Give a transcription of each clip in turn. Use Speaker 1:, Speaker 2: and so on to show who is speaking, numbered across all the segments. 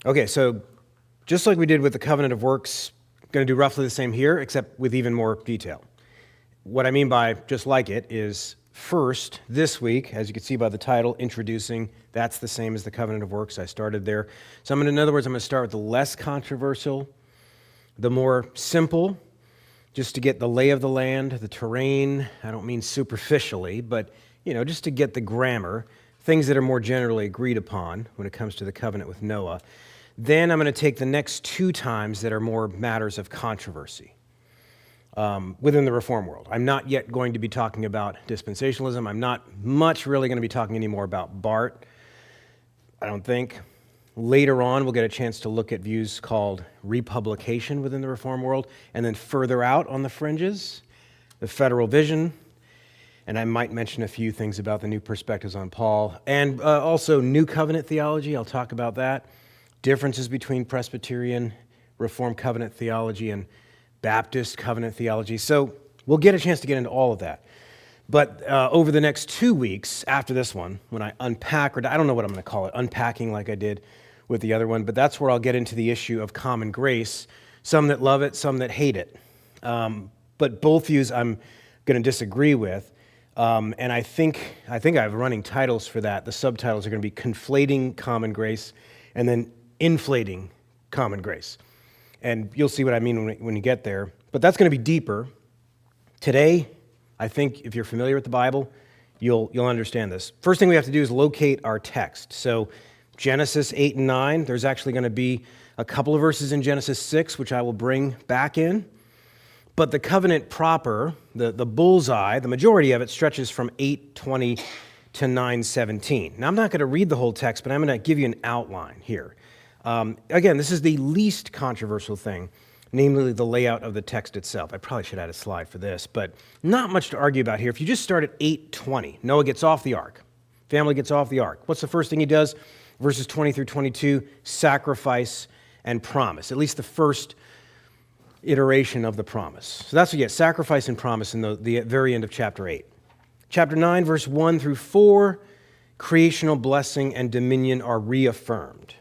Speaker 1: Okay, so just like we did with the covenant of works, going to do roughly the same here, except with even more detail. What I mean by just like it is first, this week, as you can see by the title, introducing, that's the same as the covenant of works. I started there. So in other words, I'm going to start with the less controversial, the more simple, just to get the lay of the land, the terrain. I don't mean superficially, but just to get the grammar, things that are more generally agreed upon when it comes to the covenant with Noah. Then I'm going to take the next two times that are more matters of controversy within the Reform world. I'm not yet going to be talking about dispensationalism. I'm not much really going to be talking anymore about Barth, I don't think. Later on, we'll get a chance to look at views called republication within the Reform world, and then further out on the fringes, the federal vision, and I might mention a few things about the new perspectives on Paul, and also New Covenant theology. I'll talk about that. Differences between Presbyterian, Reformed covenant theology, and Baptist covenant theology. So we'll get a chance to get into all of that. But over the next 2 weeks after this one, when I unpack, or I don't know what I'm going to call it, unpacking like I did with the other one, but that's where I'll get into the issue of common grace. Some that love it, some that hate it. But both views I'm going to disagree with. And I think I have running titles for that. The subtitles are going to be conflating common grace and then inflating common grace. And you'll see what I mean when you get there. But that's going to be deeper. Today, I think if you're familiar with the Bible, you'll understand this. First thing we have to do is locate our text. So Genesis 8 and 9, there's actually going to be a couple of verses in Genesis 6, which I will bring back in. But the covenant proper, the bullseye, the majority of it stretches from 8:20 to 9:17. Now, I'm not going to read the whole text, but I'm going to give you an outline here. Again, this is the least controversial thing, namely the layout of the text itself. I probably should add a slide for this, but not much to argue about here. If you just start at 8:20, Noah gets off the ark. Family gets off the ark. What's the first thing he does? Verses 20 through 22, sacrifice and promise, at least the first iteration of the promise. So that's what you get, sacrifice and promise in the very end of chapter 8. Chapter 9, verse 1 through 4, creational blessing and dominion are reaffirmed.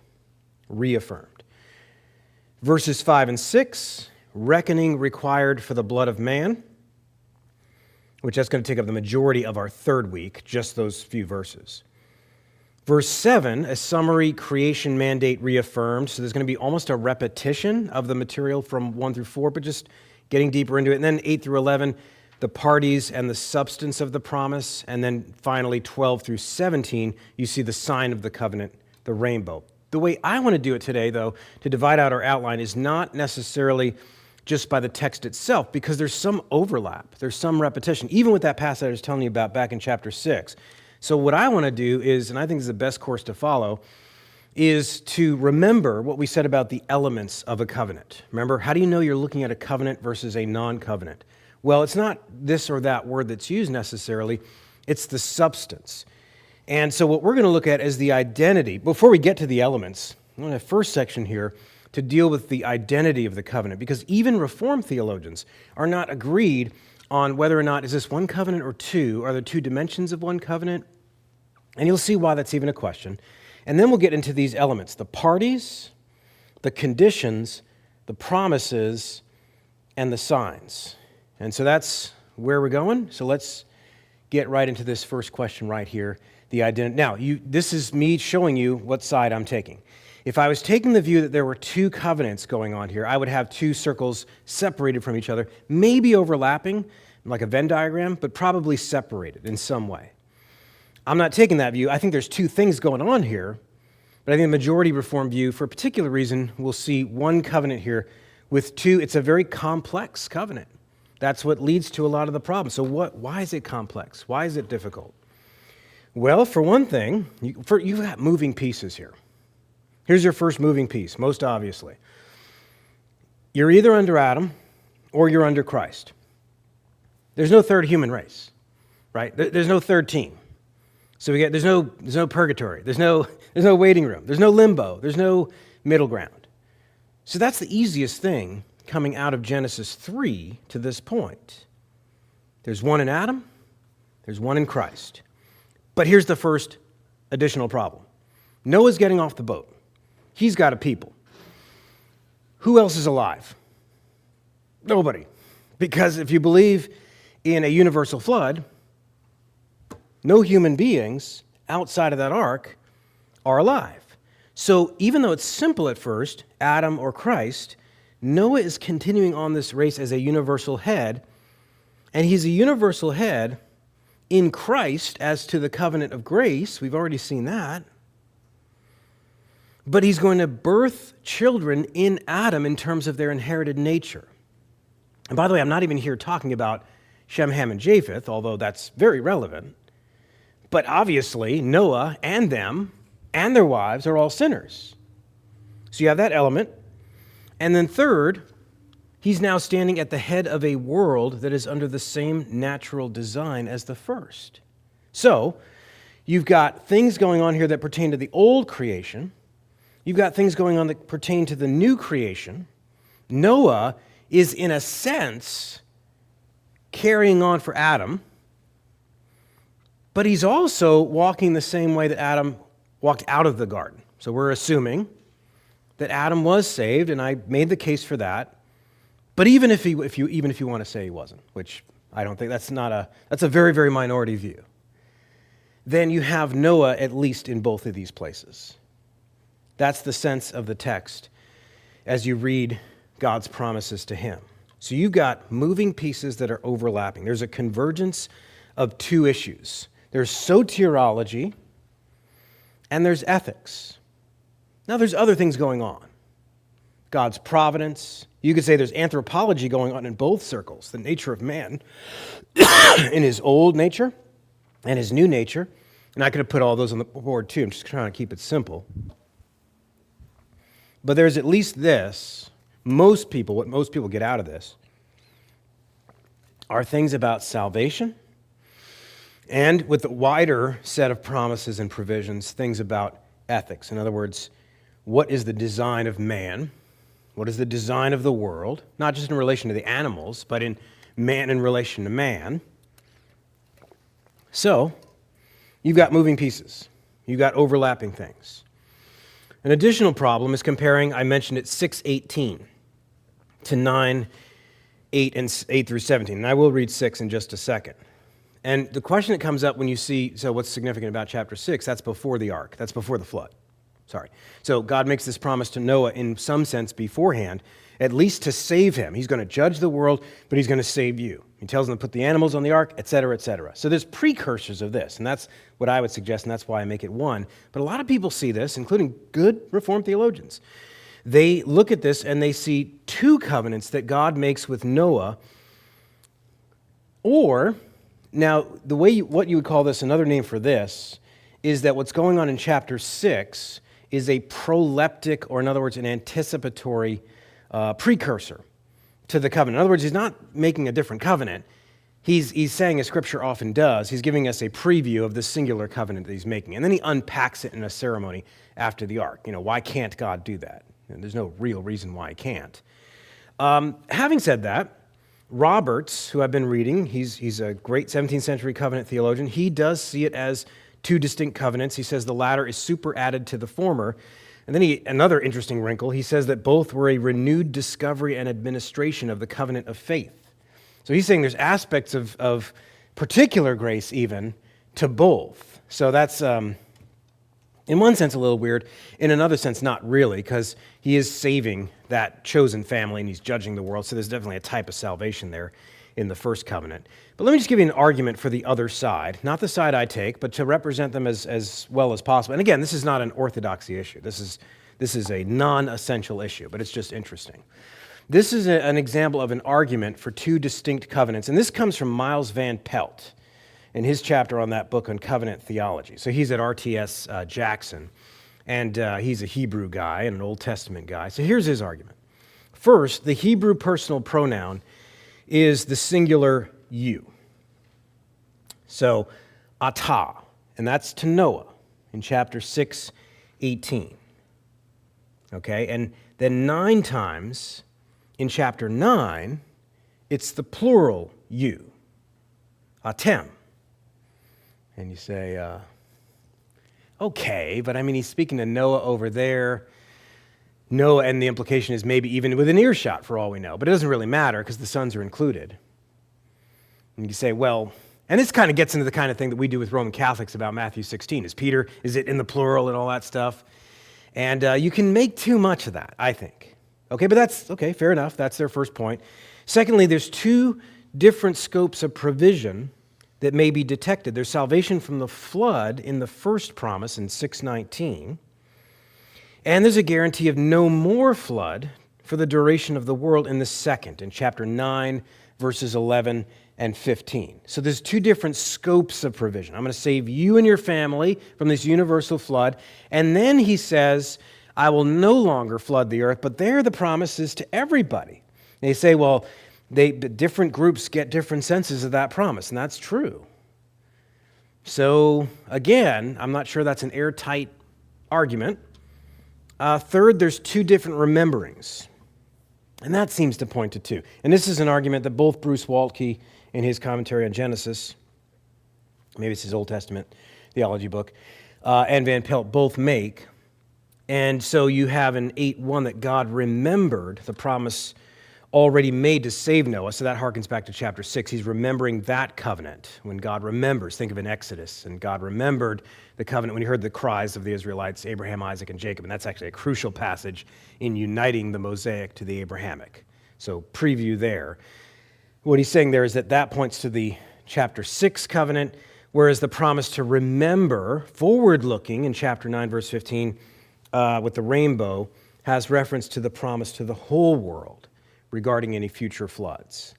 Speaker 1: Reaffirmed. Verses 5 and 6, reckoning required for the blood of man, which that's going to take up the majority of our third week, just those few verses. Verse 7, a summary creation mandate reaffirmed. So there's going to be almost a repetition of the material from 1 through 4, but just getting deeper into it. And then 8 through 11, the parties and the substance of the promise. And then finally, 12 through 17, you see the sign of the covenant, the rainbow. The way I want to do it today, though, to divide out our outline is not necessarily just by the text itself, because there's some overlap. There's some repetition, even with that passage I was telling you about back in chapter 6. So what I want to do is, and I think this is the best course to follow, is to remember what we said about the elements of a covenant. Remember, how do you know you're looking at a covenant versus a non-covenant? Well, it's not this or that word that's used necessarily. It's the substance. And so what we're going to look at is the identity. Before we get to the elements, I'm going to first section here to deal with the identity of the covenant, because even Reformed theologians are not agreed on whether or not is this one covenant or two. Are there two dimensions of one covenant? And you'll see why that's even a question. And then we'll get into these elements, the parties, the conditions, the promises, and the signs. And so that's where we're going. So let's get right into this first question right here, the identity. Now, this is me showing you what side I'm taking. If I was taking the view that there were two covenants going on here, I would have two circles separated from each other, maybe overlapping, like a Venn diagram, but probably separated in some way. I'm not taking that view. I think there's two things going on here, but I think the majority Reformed view, for a particular reason, we'll see one covenant here with two. It's a very complex covenant. That's what leads to a lot of the problems. So why is it complex? Why is it difficult? Well, for one thing, you've got moving pieces here. Here's your first moving piece, most obviously. You're either under Adam or you're under Christ. There's no third human race, right? There's no third team. So there's no purgatory. There's no waiting room. There's no limbo. There's no middle ground. So that's the easiest thing coming out of Genesis 3 to this point. There's one in Adam. There's one in Christ. But here's the first additional problem. Noah's getting off the boat. He's got a people. Who else is alive? Nobody. Because if you believe in a universal flood, no human beings outside of that ark are alive. So even though it's simple at first, Adam or Christ, Noah is continuing on this race as a universal head, and he's a universal head in Christ as to the covenant of grace. We've already seen that. But he's going to birth children in Adam in terms of their inherited nature. And by the way, I'm not even here talking about Shem, Ham, and Japheth, although that's very relevant. But obviously, Noah and them and their wives are all sinners. So you have that element. And then third, he's now standing at the head of a world that is under the same natural design as the first. So you've got things going on here that pertain to the old creation. You've got things going on that pertain to the new creation. Noah is, in a sense, carrying on for Adam, but he's also walking the same way that Adam walked out of the garden. So we're assuming that Adam was saved, and I made the case for that. But even if you want to say he wasn't, which I don't think that's a very, very minority view, then you have Noah at least in both of these places. That's the sense of the text as you read God's promises to him. So you've got moving pieces that are overlapping. There's a convergence of two issues. There's soteriology and there's ethics. Now there's other things going on. God's providence. You could say there's anthropology going on in both circles. The nature of man in his old nature and his new nature. And I could have put all those on the board too. I'm just trying to keep it simple. But there's at least this. What most people get out of this are things about salvation, and with the wider set of promises and provisions, things about ethics. In other words, what is the design of man? What is the design of the world? Not just in relation to the animals, but in man in relation to man. So, you've got moving pieces. You've got overlapping things. An additional problem is comparing, I mentioned it, 6:18 to 9:8 and 8 through 17. And I will read 6 in just a second. And the question that comes up when you see, so what's significant about chapter 6? That's before the ark. That's before the flood. Sorry. So God makes this promise to Noah in some sense beforehand, at least to save him. He's going to judge the world, but he's going to save you. He tells them to put the animals on the ark, et cetera, et cetera. So there's precursors of this, and that's what I would suggest, and that's why I make it one. But a lot of people see this, including good Reformed theologians. They look at this and they see two covenants that God makes with Noah, or, now, what you would call this, another name for this, is that what's going on in chapter 6 is a proleptic, or in other words, an anticipatory precursor to the covenant. In other words, he's not making a different covenant. He's saying, as Scripture often does, he's giving us a preview of the singular covenant that he's making. And then he unpacks it in a ceremony after the ark. Why can't God do that? And there's no real reason why he can't. Having said that, Roberts, who I've been reading, he's a great 17th century covenant theologian. He does see it as two distinct covenants. He says the latter is superadded to the former. And then another interesting wrinkle, he says that both were a renewed discovery and administration of the covenant of faith. So he's saying there's aspects of particular grace even to both. So that's, in one sense, a little weird. In another sense, not really, because he is saving that chosen family and he's judging the world. So there's definitely a type of salvation there in the first covenant. But let me just give you an argument for the other side. Not the side I take, but to represent them as well as possible. And again, this is not an orthodoxy issue. This is a non-essential issue, but it's just interesting. This is an example of an argument for two distinct covenants. And this comes from Miles Van Pelt in his chapter on that book on covenant theology. So he's at RTS Jackson, and he's a Hebrew guy and an Old Testament guy. So here's his argument. First, the Hebrew personal pronoun is the singular you. So, atah, and that's to Noah in chapter 6:18. Okay, and then 9 times in chapter 9, it's the plural you, atem. And you say, okay, but he's speaking to Noah over there. Noah, and the implication is maybe even within earshot for all we know, but it doesn't really matter because the sons are included. And you say, well, and this kind of gets into the kind of thing that we do with Roman Catholics about Matthew 16. Is it in the plural and all that stuff? And you can make too much of that, I think. Okay, but that's, okay, fair enough. That's their first point. Secondly, there's two different scopes of provision that may be detected. There's salvation from the flood in the first promise in 6:19, and there's a guarantee of no more flood for the duration of the world in the second, in chapter 9, verses 11 and 15. So there's two different scopes of provision. I'm going to save you and your family from this universal flood, and then he says, I will no longer flood the earth, but there the promise is to everybody. And they say, well, different groups get different senses of that promise, and that's true. So, again, I'm not sure that's an airtight argument. Third, there's two different rememberings, and that seems to point to two. And this is an argument that both Bruce Waltke in his commentary on Genesis, maybe it's his Old Testament theology book, and Van Pelt both make. And so you have in 8:1 that God remembered the promise already made to save Noah. So that harkens back to chapter 6. He's remembering that covenant. When God remembers, think of an Exodus, and God remembered the covenant when he heard the cries of the Israelites, Abraham, Isaac, and Jacob. And that's actually a crucial passage in uniting the Mosaic to the Abrahamic. So preview there. What he's saying there is that points to the chapter 6 covenant, whereas the promise to remember, forward-looking in chapter 9, verse 15, with the rainbow, has reference to the promise to the whole world regarding any future floods.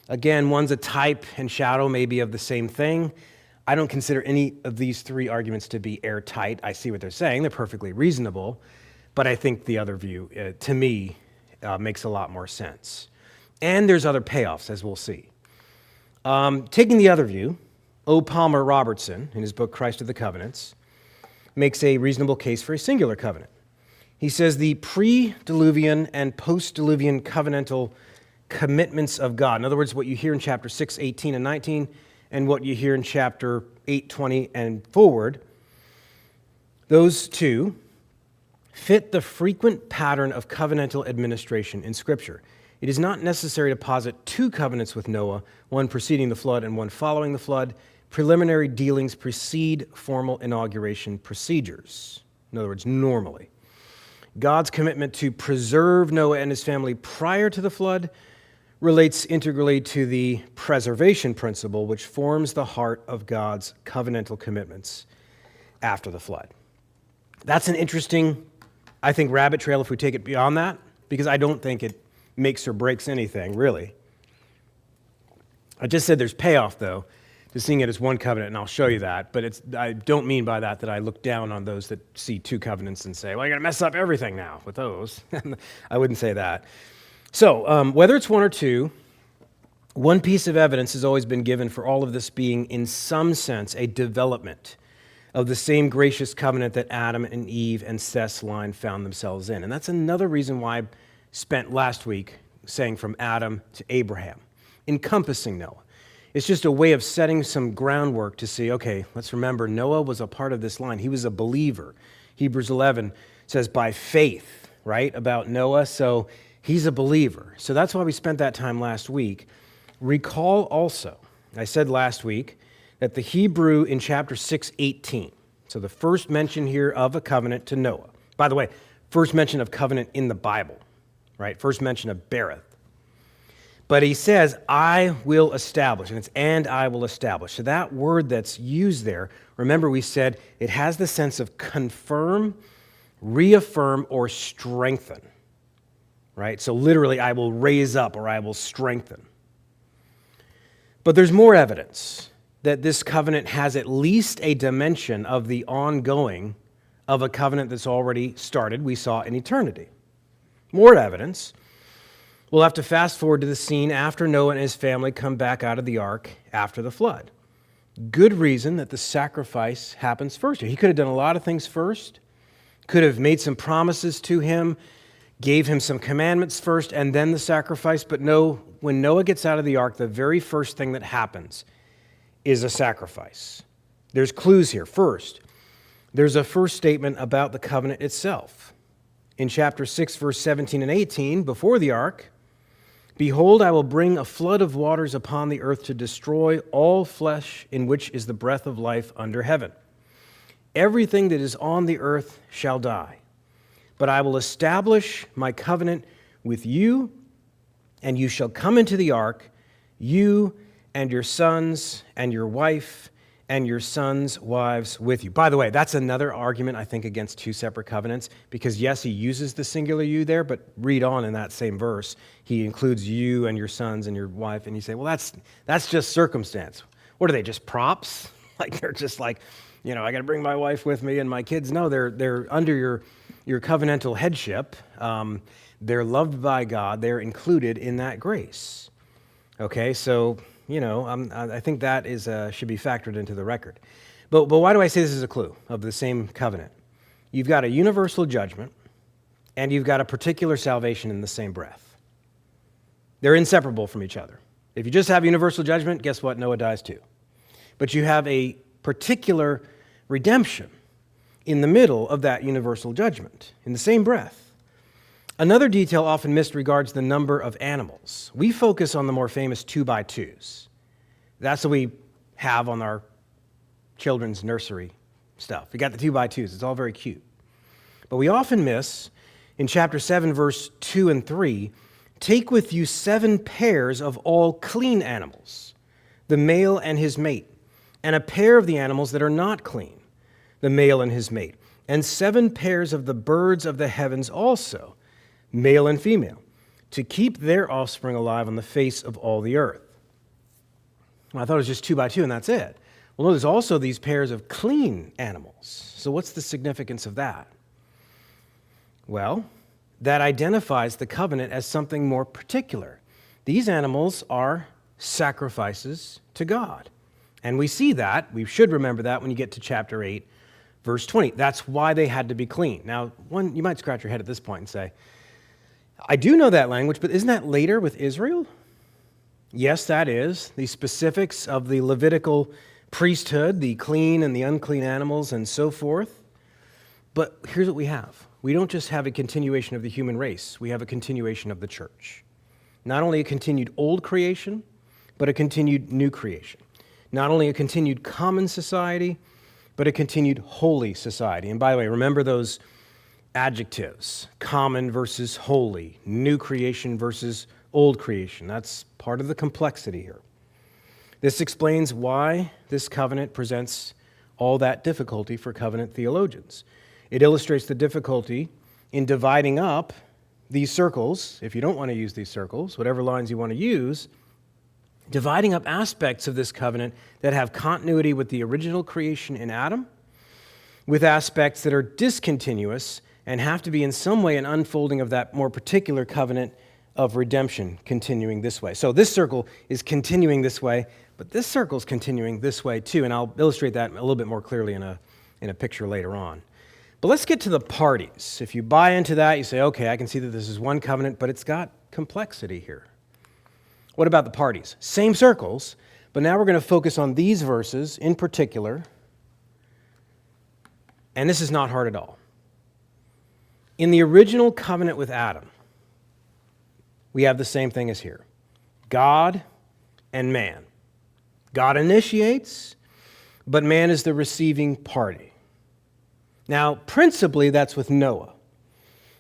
Speaker 1: Again, one's a type and shadow maybe of the same thing. I don't consider any of these three arguments to be airtight. I see what they're saying. They're perfectly reasonable. But I think the other view, to me, makes a lot more sense. And there's other payoffs, as we'll see. Taking the other view, O. Palmer Robertson, in his book Christ of the Covenants, makes a reasonable case for a singular covenant. He says the pre-Diluvian and post-Diluvian covenantal commitments of God, in other words, what you hear in chapter 6, 18, and 19, and what you hear in chapter 8, 20, and forward, those two fit the frequent pattern of covenantal administration in Scripture. It is not necessary to posit two covenants with Noah, one preceding the flood and one following the flood. Preliminary dealings precede formal inauguration procedures. In other words, normally. God's commitment to preserve Noah and his family prior to the flood relates integrally to the preservation principle, which forms the heart of God's covenantal commitments after the flood. That's an interesting, I think, rabbit trail if we take it beyond that, because I don't think it makes or breaks anything, really. I just said there's payoff, though, to seeing it as one covenant, and I'll show you that. But I don't mean by that I look down on those that see two covenants and say, well, you're going to mess up everything now with those. I wouldn't say that. So whether it's one or two, one piece of evidence has always been given for all of this being, in some sense, a development of the same gracious covenant that Adam and Eve and Seth's line found themselves in. And that's another reason why I spent last week saying from Adam to Abraham, encompassing Noah. It's just a way of setting some groundwork to see, okay, let's remember Noah was a part of this line. He was a believer. Hebrews 11 says by faith, right, about Noah. So he's a believer. So that's why we spent that time last week. Recall also, I said last week, that the Hebrew in chapter 6:18, so the first mention here of a covenant to Noah. By the way, first mention of covenant in the Bible, right? First mention of Berith. But he says, I will establish, and it's and I will establish. So that word that's used there, remember we said it has the sense of confirm, reaffirm, or strengthen, right? So literally, I will raise up or I will strengthen. But there's more evidence that this covenant has at least a dimension of the ongoing of a covenant that's already started, we saw in eternity. More evidence. We'll have to fast forward to the scene after Noah and his family come back out of the ark after the flood. Good reason that the sacrifice happens first. He could have done a lot of things first, could have made some promises to him, gave him some commandments first, and then the sacrifice. But no, when Noah gets out of the ark, the very first thing that happens is a sacrifice. There's clues here. First, there's a first statement about the covenant itself. in chapter 6, verse 17 and 18, before the ark, "Behold, I will bring a flood of waters upon the earth to destroy all flesh in which is the breath of life under heaven. Everything that is on the earth shall die. But I will establish my covenant with you, and you shall come into the ark, you and your sons and your wife and your sons' wives with you." By the way, that's another argument, I think, against two separate covenants, because yes, he uses the singular you there, but read on in that same verse, he includes you and your sons and your wife, and you say, well, that's just circumstance. What are they, just props? Like they're just like, I got to bring my wife with me and my kids. No, they're under your covenantal headship. They're loved by God. They're included in that grace. Okay, so I think that should be factored into the record. But why do I say this is a clue of the same covenant? You've got a universal judgment, and you've got a particular salvation in the same breath. They're inseparable from each other. If you just have universal judgment, guess what? Noah dies too. But you have a particular redemption in the middle of that universal judgment, in the same breath. Another detail often missed regards the number of animals. We focus on the more famous 2x2s. That's what we have on our children's nursery stuff. We got the 2x2s. It's all very cute. But we often miss, in chapter 7, verse 2 and 3, "Take with you 7 pairs of all clean animals, the male and his mate, and a pair of the animals that are not clean, the male and his mate, and 7 pairs of the birds of the heavens also, male and female, to keep their offspring alive on the face of all the earth." Well, I thought it was just 2x2 and that's it. Well, no, there's also these pairs of clean animals. So what's the significance of that? Well, that identifies the covenant as something more particular. These animals are sacrifices to God. And we see that, we should remember that when you get to chapter 8, verse 20. That's why they had to be clean. Now, you might scratch your head at this point and say, I do know that language, but isn't that later with Israel? Yes, that is. The specifics of the Levitical priesthood, the clean and the unclean animals and so forth. But here's what we have. We don't just have a continuation of the human race. We have a continuation of the church. Not only a continued old creation, but a continued new creation. Not only a continued common society, but a continued holy society. And by the way, remember those adjectives: common versus holy, new creation versus old creation. That's part of the complexity here. This explains why this covenant presents all that difficulty for covenant theologians. It illustrates the difficulty in dividing up these circles, if you don't want to use these circles, whatever lines you want to use, dividing up aspects of this covenant that have continuity with the original creation in Adam, with aspects that are discontinuous and have to be in some way an unfolding of that more particular covenant of redemption continuing this way. So this circle is continuing this way, but this circle is continuing this way too, and I'll illustrate that a little bit more clearly in a picture later on. But let's get to the parties. If you buy into that, you say, okay, I can see that this is one covenant, but it's got complexity here. What about the parties? Same circles, but now we're going to focus on these verses in particular, and this is not hard at all. In the original covenant with Adam, we have the same thing as here: God and man. God initiates, but man is the receiving party. Now, principally, that's with Noah.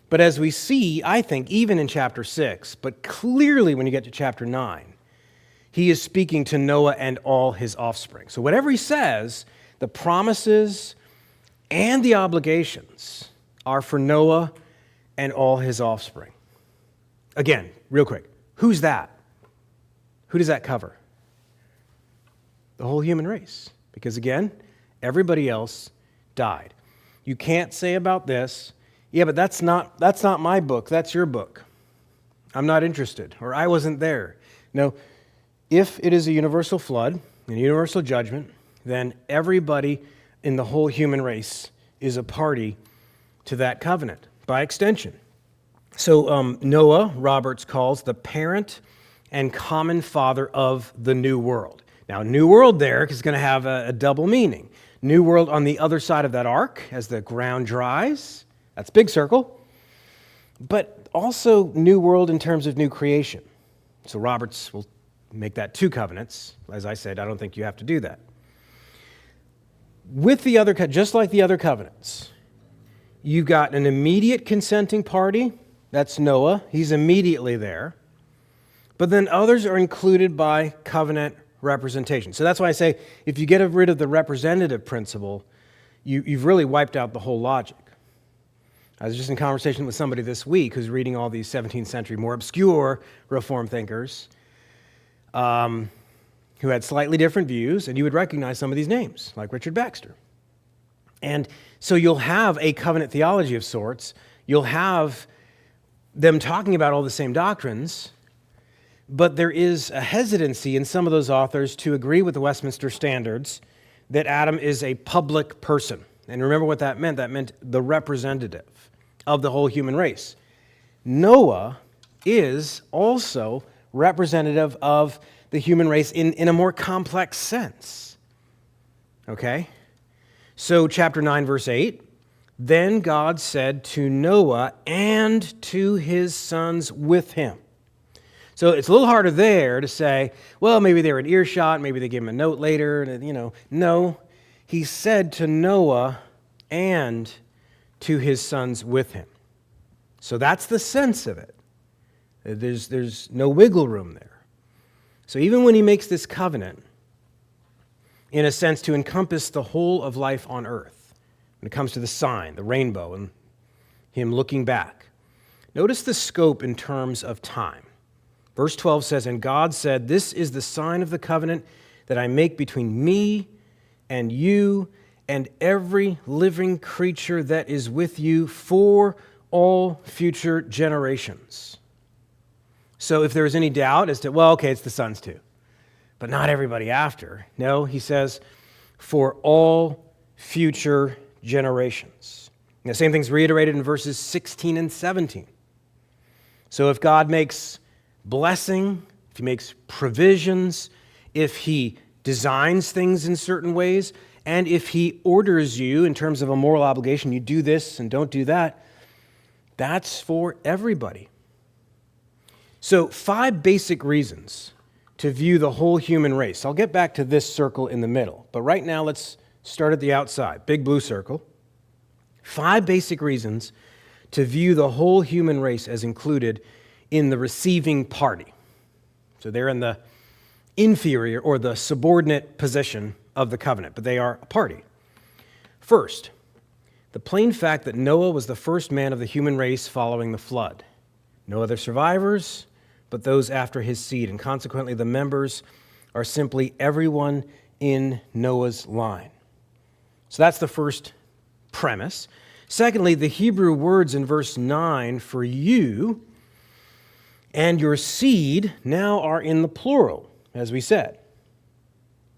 Speaker 1: But as we see, I think, even in chapter 6, but clearly when you get to chapter 9, he is speaking to Noah and all his offspring. So whatever he says, the promises and the obligations are for Noah and all his offspring. Again, real quick, who's that? Who does that cover? The whole human race. Because again, everybody else died. You can't say about this, yeah, but that's not my book, that's your book. I'm not interested, or I wasn't there. No, if it is a universal flood, a universal judgment, then everybody in the whole human race is a party to that covenant, by extension. So Noah, Roberts calls the parent and common father of the new world. Now, new world there is going to have a double meaning. New world on the other side of that ark as the ground dries. That's big circle. but also new world in terms of new creation. So Roberts will make that 2 covenants. As I said, I don't think you have to do that. With the other, just like the other covenants, you've got an immediate consenting party. That's Noah. He's immediately there. But then others are included by covenant representation. So that's why I say if you get rid of the representative principle, you've really wiped out the whole logic. I was just in conversation with somebody this week who's reading all these 17th century, more obscure Reform thinkers who had slightly different views, and you would recognize some of these names, like Richard Baxter. And so you'll have a covenant theology of sorts. You'll have them talking about all the same doctrines, but there is a hesitancy in some of those authors to agree with the Westminster Standards that Adam is a public person. And remember what that meant. That meant the representative of the whole human race. Noah is also representative of the human race in a more complex sense. Okay? So chapter 9, verse 8, then God said to Noah and to his sons with him. So it's a little harder there to say, well, maybe they were in earshot, maybe they gave him a note later, and, No, he said to Noah and to his sons with him. So that's the sense of it. There's no wiggle room there. So even when he makes this covenant, in a sense, to encompass the whole of life on earth, when it comes to the sign, the rainbow, and him looking back, notice the scope in terms of time. Verse 12 says, and God said, this is the sign of the covenant that I make between me and you and every living creature that is with you for all future generations. So if there is any doubt as to, it's the sons too, but not everybody after. No, he says, for all future generations. And the same thing's reiterated in verses 16 and 17. So if God makes blessing, if he makes provisions, if he designs things in certain ways, and if he orders you in terms of a moral obligation, you do this and don't do that, that's for everybody. So 5 basic reasons to view the whole human race. I'll get back to this circle in the middle, but right now let's start at the outside, big blue circle. 5 basic reasons to view the whole human race as included in the receiving party. So they're in the inferior or the subordinate position of the covenant, but they are a party. First, the plain fact that Noah was the first man of the human race following the flood. No other survivors, but those after his seed, and consequently the members are simply everyone in Noah's line. So that's the first premise. Secondly, the Hebrew words in verse 9 for you and your seed now are in the plural, as we said.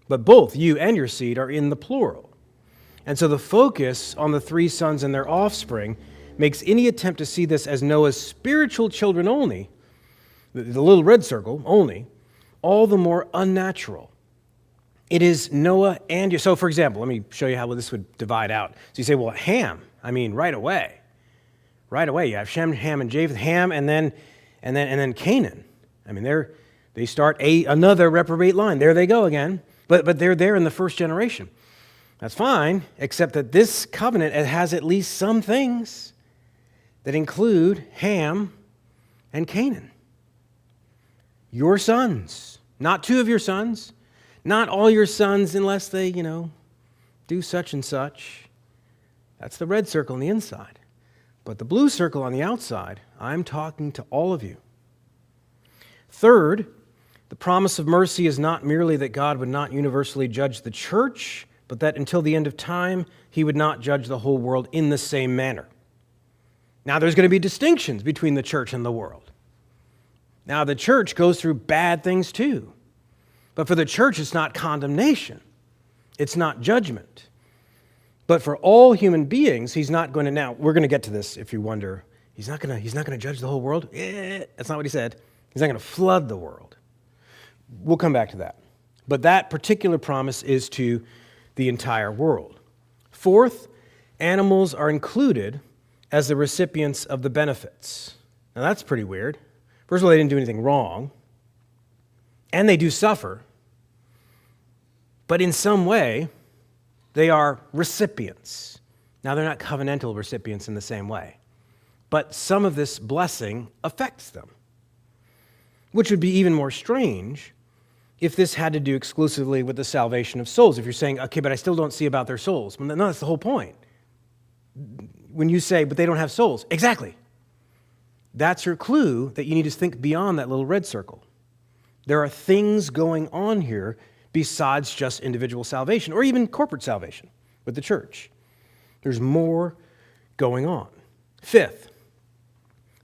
Speaker 1: But both you and your seed are in the plural. And so the focus on the 3 sons and their offspring makes any attempt to see this as Noah's spiritual children only, the little red circle only, all the more unnatural. It is Noah and you. So, for example, let me show you how this would divide out. So you say, well, Ham, right away. Right away, you have Shem, Ham, and Japheth, Ham, and then Canaan. They start another reprobate line. There they go again. But they're there in the first generation. That's fine, except that this covenant has at least some things that include Ham and Canaan. Your sons, not 2 of your sons, not all your sons unless they, do such and such. That's the red circle on the inside. But the blue circle on the outside, I'm talking to all of you. Third, the promise of mercy is not merely that God would not universally judge the church, but that until the end of time, he would not judge the whole world in the same manner. Now, there's going to be distinctions between the church and the world. Now, the church goes through bad things too. But for the church, it's not condemnation. It's not judgment. But for all human beings, he's not going to, now, we're going to get to this if you wonder, he's not going to judge the whole world? That's not what he said. He's not going to flood the world. We'll come back to that. But that particular promise is to the entire world. Fourth, animals are included as the recipients of the benefits. Now that's pretty weird. First of all, they didn't do anything wrong, and they do suffer, but in some way, they are recipients. Now, they're not covenantal recipients in the same way, but some of this blessing affects them, which would be even more strange if this had to do exclusively with the salvation of souls. If you're saying, okay, but I still don't see about their souls. Well, no, that's the whole point. When you say, but they don't have souls, exactly. That's your clue that you need to think beyond that little red circle. There are things going on here besides just individual salvation or even corporate salvation with the church. There's more going on. Fifth,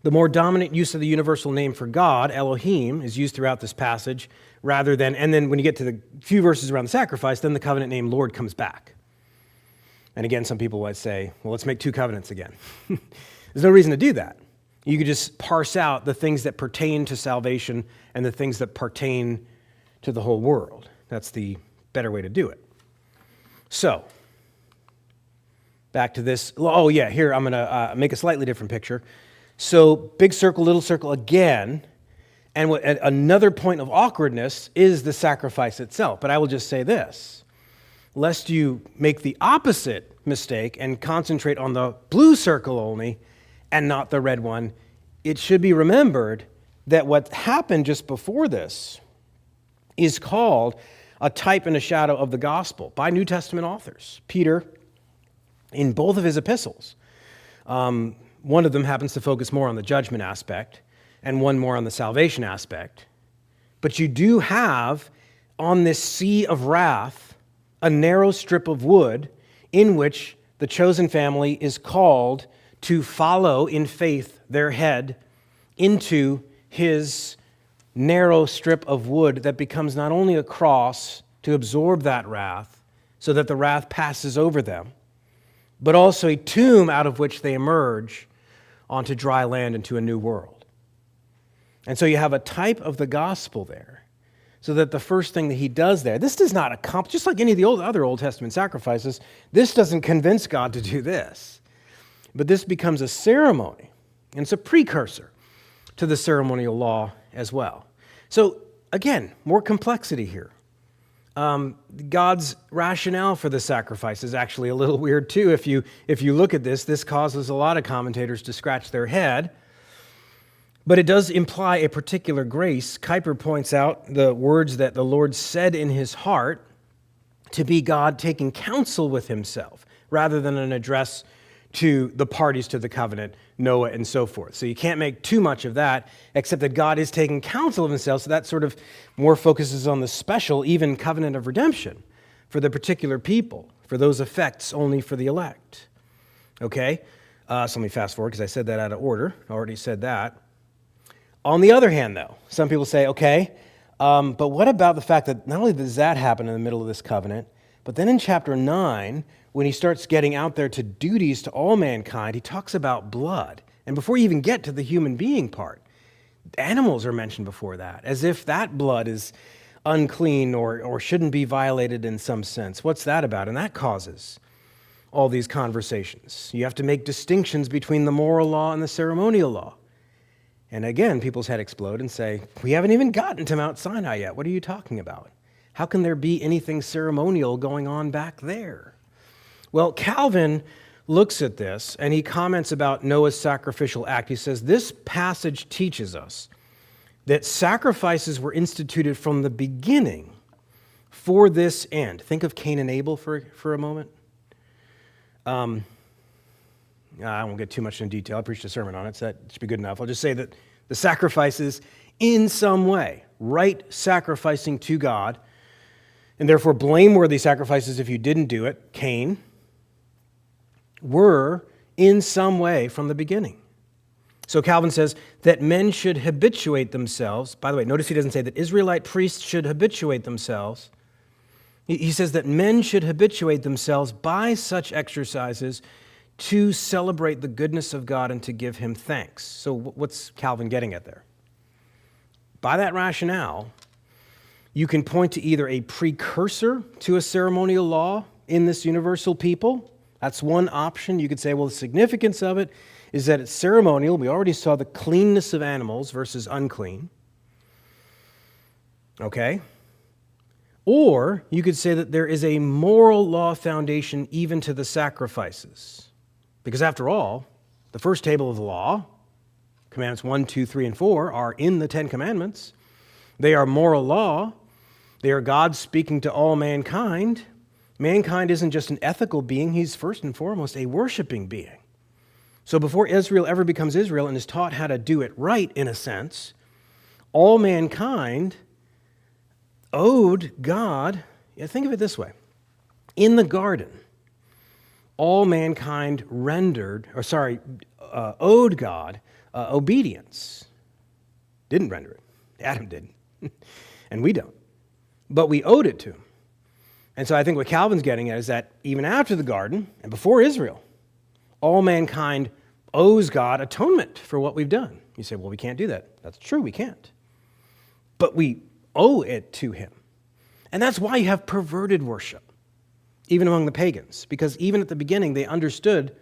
Speaker 1: the more dominant use of the universal name for God, Elohim, is used throughout this passage rather than, and then when you get to the few verses around the sacrifice, then the covenant name Lord comes back. And again, some people might say, well, let's make two covenants again. There's no reason to do that. You could just parse out the things that pertain to salvation and the things that pertain to the whole world. That's the better way to do it. So, back to this. Oh, yeah, here I'm going to make a slightly different picture. So, big circle, little circle again. And another point of awkwardness is the sacrifice itself. But I will just say this, lest you make the opposite mistake and concentrate on the blue circle only and not the red one, it should be remembered that what happened just before this is called a type and a shadow of the gospel by New Testament authors. Peter, in both of his epistles, one of them happens to focus more on the judgment aspect and one more on the salvation aspect. But you do have on this sea of wrath a narrow strip of wood in which the chosen family is called to follow in faith their head into his narrow strip of wood that becomes not only a cross to absorb that wrath so that the wrath passes over them, but also a tomb out of which they emerge onto dry land into a new world. And so you have a type of the gospel there, so that the first thing that he does there, this does not accomplish, just like any of the other Old Testament sacrifices, this doesn't convince God to do this. But this becomes a ceremony, and it's a precursor to the ceremonial law as well. So again, more complexity here. God's rationale for the sacrifice is actually a little weird too. If you look at this causes a lot of commentators to scratch their head. But it does imply a particular grace. Kuyper points out the words that the Lord said in his heart to be God taking counsel with himself rather than an address to the parties to the covenant, Noah and so forth. So you can't make too much of that, except that God is taking counsel of himself, so that sort of more focuses on the special, even covenant of redemption for the particular people, for those effects only for the elect. Okay? So let me fast forward because I said that out of order. I already said that. On the other hand, though, some people say, okay, but what about the fact that not only does that happen in the middle of this covenant, but then in chapter 9, when he starts getting out there to duties to all mankind, he talks about blood. And before you even get to the human being part, animals are mentioned before that, as if that blood is unclean or shouldn't be violated in some sense. What's that about? And that causes all these conversations. You have to make distinctions between the moral law and the ceremonial law. And again, people's head explode and say, we haven't even gotten to Mount Sinai yet. What are you talking about? How can there be anything ceremonial going on back there? Well, Calvin looks at this and he comments about Noah's sacrificial act. He says, this passage teaches us that sacrifices were instituted from the beginning for this end. Think of Cain and Abel for a moment. I won't get too much into detail. I preached a sermon on it, so that should be good enough. I'll just say that the sacrifices, in some way, right sacrificing to God, and therefore blameworthy sacrifices if you didn't do it, Cain, were in some way from the beginning. So Calvin says that men should habituate themselves. By the way, notice he doesn't say that Israelite priests should habituate themselves. He says that men should habituate themselves by such exercises to celebrate the goodness of God and to give him thanks. So what's Calvin getting at there? By that rationale, you can point to either a precursor to a ceremonial law in this universal people. That's one option. You could say, well, the significance of it is that it's ceremonial. We already saw the cleanness of animals versus unclean. Okay? Or you could say that there is a moral law foundation even to the sacrifices. Because after all, the first table of the law, commandments 1, 2, 3, and 4, are in the Ten Commandments. They are moral law. They are God speaking to all mankind. Mankind isn't just an ethical being. He's first and foremost a worshiping being. So before Israel ever becomes Israel and is taught how to do it right, in a sense, all mankind owed God, think of it this way. In the garden, all mankind owed God obedience. Didn't render it. Adam didn't. And we don't. But we owed it to him. And so I think what Calvin's getting at is that even after the garden and before Israel, all mankind owes God atonement for what we've done. You say, well, we can't do that. That's true, we can't. But we owe it to him. And that's why you have perverted worship, even among the pagans, because even at the beginning they understood,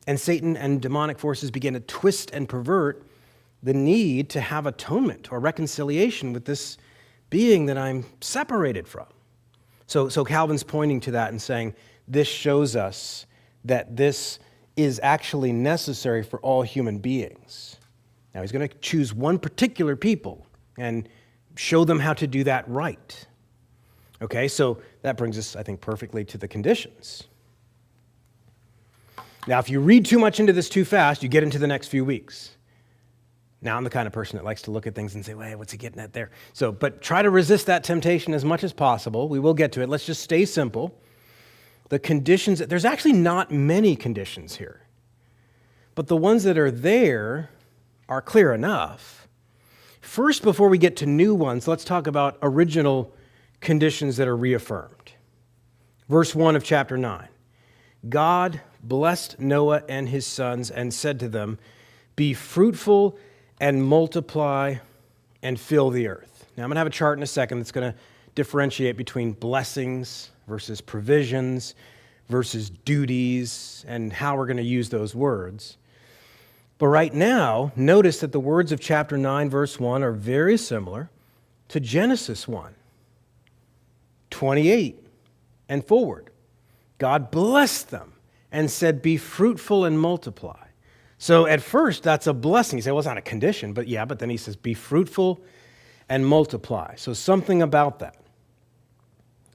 Speaker 1: and Satan and demonic forces began to twist and pervert the need to have atonement or reconciliation with this being that I'm separated from. So Calvin's pointing to that and saying, this shows us that this is actually necessary for all human beings. Now, he's going to choose one particular people and show them how to do that right. Okay, so that brings us, I think, perfectly to the conditions. Now, if you read too much into this too fast, you get into the next few weeks. Now, I'm the kind of person that likes to look at things and say, wait, what's he getting at there? But try to resist that temptation as much as possible. We will get to it. Let's just stay simple. The conditions, there's actually not many conditions here. But the ones that are there are clear enough. First, before we get to new ones, let's talk about original conditions that are reaffirmed. Verse 1 of chapter 9. God blessed Noah and his sons and said to them, be fruitful and multiply and fill the earth. Now, I'm going to have a chart in a second that's going to differentiate between blessings versus provisions versus duties and how we're going to use those words. But right now, notice that the words of chapter 9, verse 1 are very similar to Genesis 1, 28 and forward. God blessed them and said, be fruitful and multiply. So at first, that's a blessing. You say, well, it's not a condition, but then he says, be fruitful and multiply. So something about that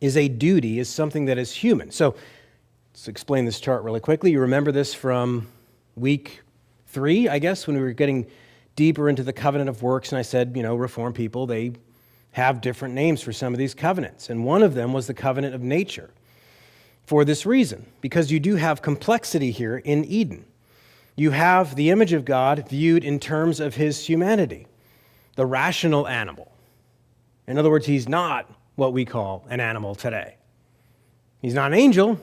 Speaker 1: is a duty, is something that is human. So let's explain this chart really quickly. You remember this from week 3, I guess, when we were getting deeper into the covenant of works, and I said, Reformed people, they have different names for some of these covenants. And one of them was the covenant of nature. For this reason, because you do have complexity here in Eden. You have the image of God viewed in terms of his humanity, the rational animal. In other words, he's not what we call an animal today. He's not an angel,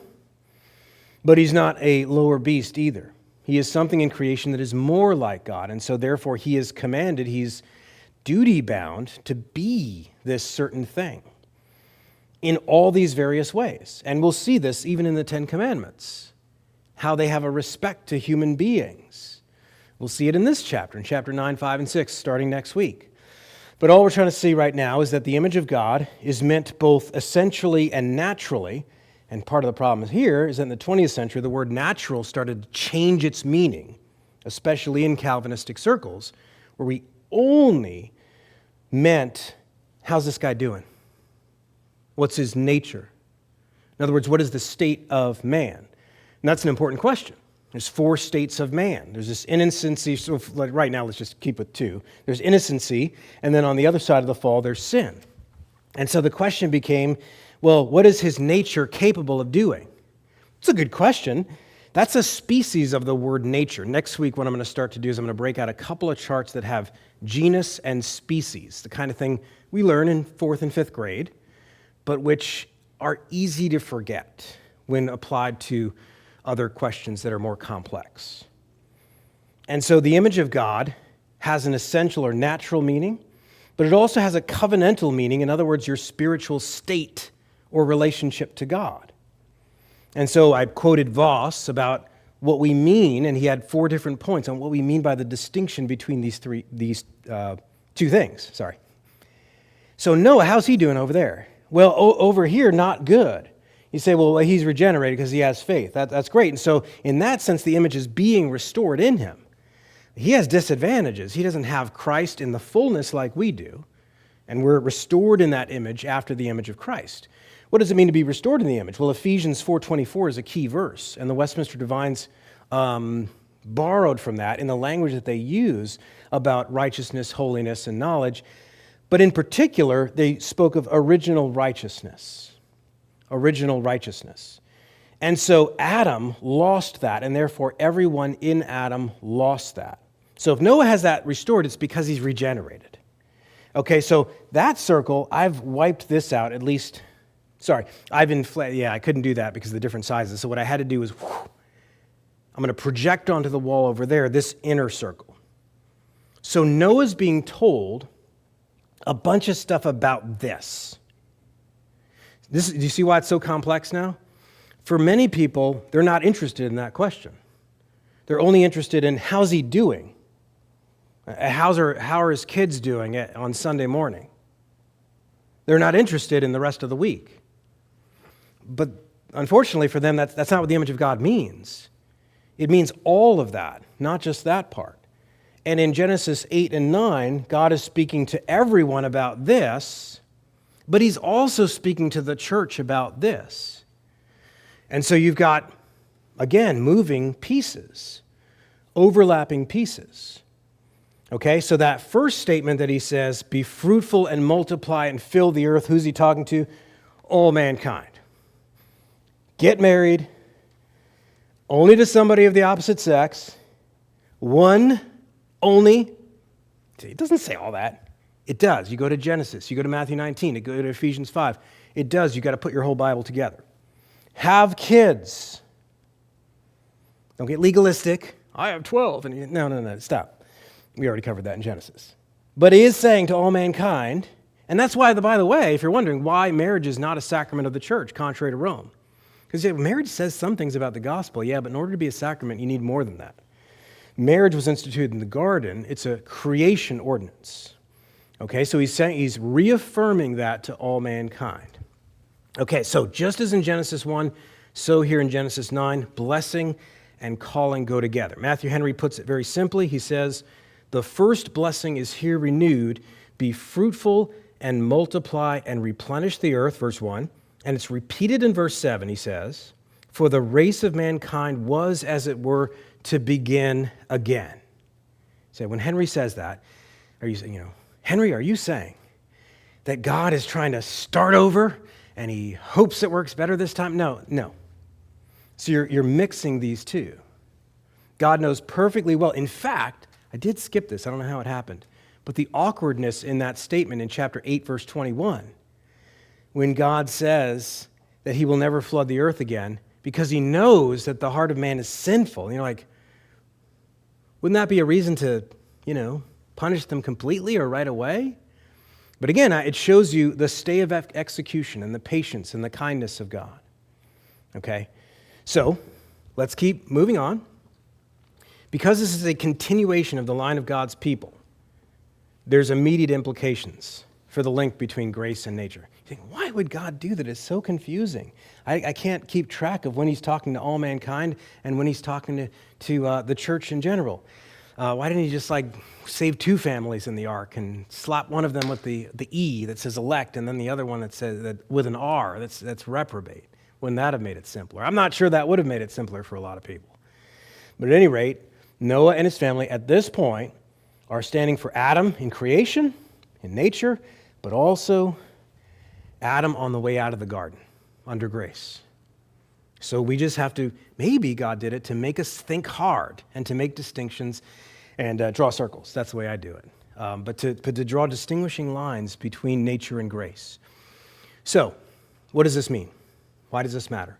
Speaker 1: but he's not a lower beast either. He is something in creation that is more like God, and so therefore he is commanded, he's duty-bound to be this certain thing in all these various ways. And we'll see this even in the Ten Commandments, how they have a respect to human beings. We'll see it in this chapter, in chapter 9, 5, and 6, starting next week. But all we're trying to see right now is that the image of God is meant both essentially and naturally. And part of the problem here is that in the 20th century, the word natural started to change its meaning, especially in Calvinistic circles, where we only meant, how's this guy doing? What's his nature? In other words, what is the state of man? And that's an important question. There's 4 states of man. There's this innocency, so right now let's just keep with 2. There's innocency, and then on the other side of the fall, there's sin. And so the question became, well, what is his nature capable of doing? It's a good question. That's a species of the word nature. Next week, what I'm going to start to do is I'm going to break out a couple of charts that have genus and species, the kind of thing we learn in 4th and 5th grade, but which are easy to forget when applied to other questions that are more complex. And so the image of God has an essential or natural meaning, but it also has a covenantal meaning. In other words, your spiritual state or relationship to God. And so I quoted Voss about what we mean, and he had 4 different points on what we mean by the distinction between these two things. Sorry. So Noah, how's he doing over there? Well, over here, not good. You say, well, he's regenerated because he has faith. That's great. And so in that sense, the image is being restored in him. He has disadvantages. He doesn't have Christ in the fullness like we do, and we're restored in that image after the image of Christ. What does it mean to be restored in the image? Well, Ephesians 4:24 is a key verse, and the Westminster Divines borrowed from that in the language that they use about righteousness, holiness, and knowledge. But in particular, they spoke of original righteousness. Original righteousness. And so Adam lost that, and therefore everyone in Adam lost that. So if Noah has that restored, it's because he's regenerated. Okay, so that circle, I've wiped this out at least. Sorry, I couldn't do that because of the different sizes. So what I had to do is, I'm going to project onto the wall over there this inner circle. So Noah's being told a bunch of stuff about this. Do you see why it's so complex now? For many people, they're not interested in that question. They're only interested in how's he doing? How are his kids doing on Sunday morning? They're not interested in the rest of the week. But unfortunately for them, that's not what the image of God means. It means all of that, not just that part. And in Genesis 8 and 9, God is speaking to everyone about this, but he's also speaking to the church about this. And so you've got, again, moving pieces, overlapping pieces. Okay, so that first statement that he says, be fruitful and multiply and fill the earth, who's he talking to? All mankind. Get married, only to somebody of the opposite sex, one, only. It doesn't say all that. It does. You go to Genesis, you go to Matthew 19, you go to Ephesians 5. It does. You've got to put your whole Bible together. Have kids. Don't get legalistic. I have 12. And no, stop. We already covered that in Genesis. But he is saying to all mankind, and that's why, by the way, if you're wondering why marriage is not a sacrament of the church, contrary to Rome. Because marriage says some things about the gospel, yeah, but in order to be a sacrament, you need more than that. Marriage was instituted in the garden. It's a creation ordinance. Okay, so he's reaffirming that to all mankind. Okay, so just as in Genesis 1, so here in Genesis 9, blessing and calling go together. Matthew Henry puts it very simply. He says, the first blessing is here renewed, be fruitful and multiply and replenish the earth, verse 1. And it's repeated in verse 7, he says, for the race of mankind was, as it were, to begin again. So when Henry says that, Henry, are you saying that God is trying to start over and he hopes it works better this time? No. So you're mixing these two. God knows perfectly well. In fact, I did skip this. I don't know how it happened. But the awkwardness in that statement in chapter 8, verse 21, when God says that he will never flood the earth again because he knows that the heart of man is sinful. And you're like, wouldn't that be a reason to, punish them completely or right away? But again, it shows you the stay of execution and the patience and the kindness of God. Okay? So, let's keep moving on. Because this is a continuation of the line of God's people, there's immediate implications for the link between grace and nature. You think, why would God do that? It's so confusing. I can't keep track of when he's talking to all mankind and when he's talking to the church in general. Why didn't he just save 2 families in the ark and slap one of them with the E that says elect and then the other one that says that with an R that's reprobate? Wouldn't that have made it simpler? I'm not sure that would have made it simpler for a lot of people. But at any rate, Noah and his family at this point are standing for Adam in creation, in nature, but also Adam on the way out of the garden under grace. So we just have to, maybe God did it to make us think hard and to make distinctions and draw circles. That's the way I do it. But to draw distinguishing lines between nature and grace. So, what does this mean? Why does this matter?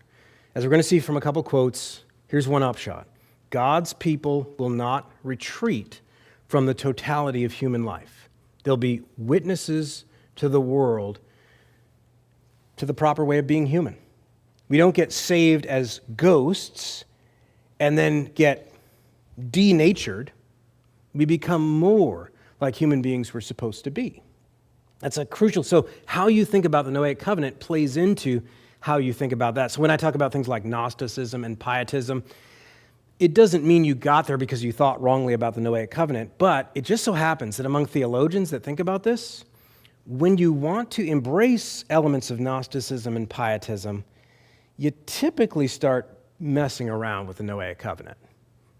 Speaker 1: As we're going to see from a couple quotes, here's one upshot. God's people will not retreat from the totality of human life. They'll be witnesses to the world to the proper way of being human. We don't get saved as ghosts and then get denatured, we become more like human beings were supposed to be. That's a crucial. So how you think about the Noahic covenant plays into how you think about that. So when I talk about things like Gnosticism and pietism, it doesn't mean you got there because you thought wrongly about the Noahic covenant, but it just so happens that among theologians that think about this, when you want to embrace elements of Gnosticism and pietism, you typically start messing around with the Noahic covenant.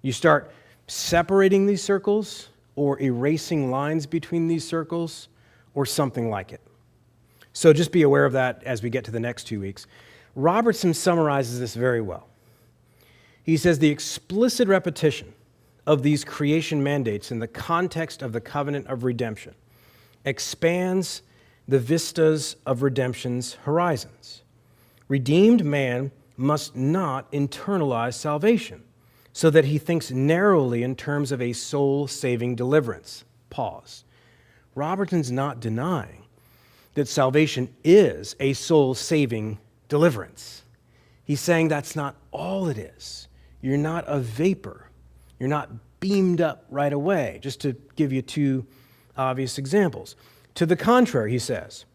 Speaker 1: You start separating these circles or erasing lines between these circles or something like it. So just be aware of that as we get to the next 2 weeks. Robertson summarizes this very well. He says the explicit repetition of these creation mandates in the context of the covenant of redemption expands the vistas of redemption's horizons. Redeemed man must not internalize salvation so that he thinks narrowly in terms of a soul-saving deliverance. Pause. Robertson's not denying that salvation is a soul-saving deliverance. He's saying that's not all it is. You're not a vapor. You're not beamed up right away, just to give you two obvious examples. To the contrary, he says,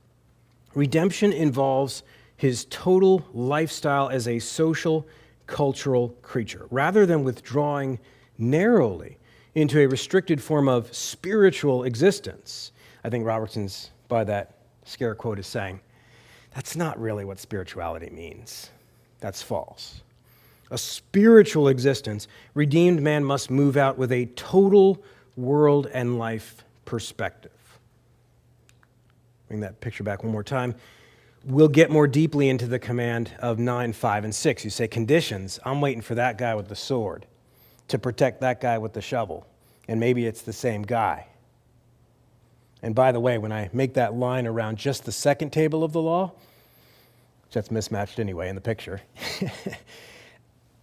Speaker 1: redemption involves his total lifestyle as a social, cultural creature. Rather than withdrawing narrowly into a restricted form of spiritual existence, I think Robertson's, by that scare quote, is saying, that's not really what spirituality means. That's false. A spiritual existence, redeemed man must move out with a total world and life perspective. Bring that picture back one more time. We'll get more deeply into the command of 9, 5, and 6. You say conditions. I'm waiting for that guy with the sword to protect that guy with the shovel. And maybe it's the same guy. And by the way, when I make that line around just the second table of the law, which that's mismatched anyway in the picture,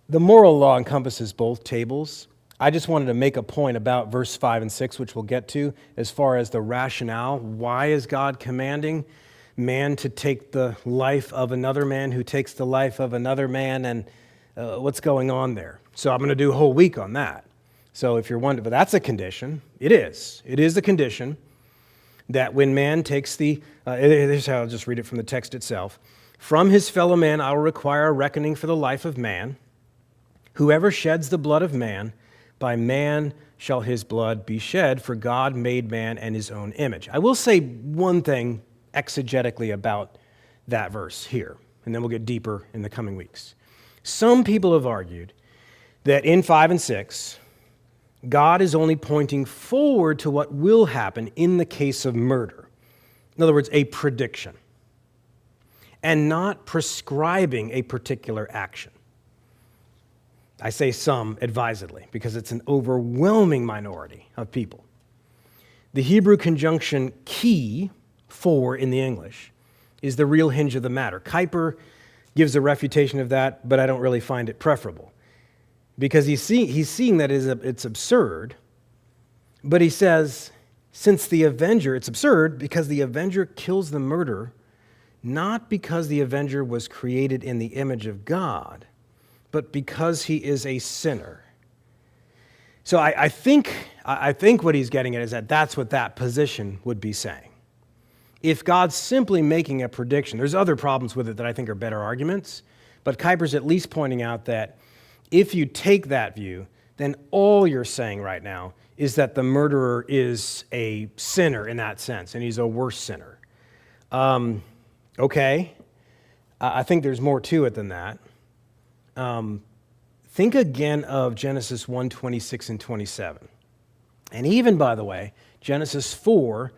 Speaker 1: the moral law encompasses both tables. I just wanted to make a point about verse 5 and 6, which we'll get to, as far as the rationale. Why is God commanding man to take the life of another man who takes the life of another man, and what's going on there? So I'm going to do a whole week on that. So if you're wondering, but that's a condition. It is. It is a condition that when man takes here's how I'll just read it from the text itself. From his fellow man I will require a reckoning for the life of man. Whoever sheds the blood of man, by man shall his blood be shed, for God made man in his own image. I will say one thing exegetically about that verse here, and then we'll get deeper in the coming weeks. Some people have argued that in 5 and 6, God is only pointing forward to what will happen in the case of murder. In other words, a prediction, and not prescribing a particular action. I say some advisedly because it's an overwhelming minority of people. The Hebrew conjunction key, for in the English, is the real hinge of the matter. Kuyper gives a refutation of that, but I don't really find it preferable. Because he's seeing that it's absurd, but he says, it's absurd because the avenger kills the murderer, not because the avenger was created in the image of God, but because he is a sinner. So I think what he's getting at is that that's what that position would be saying. If God's simply making a prediction, there's other problems with it that I think are better arguments, but Kuyper's at least pointing out that if you take that view, then all you're saying right now is that the murderer is a sinner in that sense, and he's a worse sinner. Okay, I think there's more to it than that. Think again of Genesis 1, 26 and 27. And even, by the way, Genesis 4,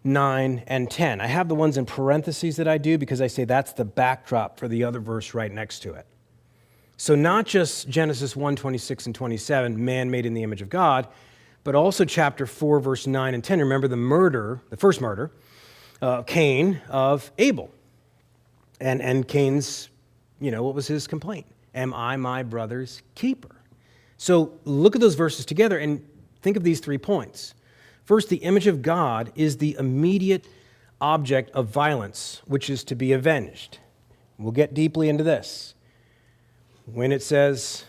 Speaker 1: 9, and 10. I have the ones in parentheses that I do because I say that's the backdrop for the other verse right next to it. So not just Genesis 1, 26 and 27, man made in the image of God, but also chapter 4, verse 9 and 10. Remember the first murder, Cain of Abel. And Cain's, what was his complaint? Am I my brother's keeper? So look at those verses together and think of these 3 points. First, the image of God is the immediate object of violence, which is to be avenged. We'll get deeply into this. When it says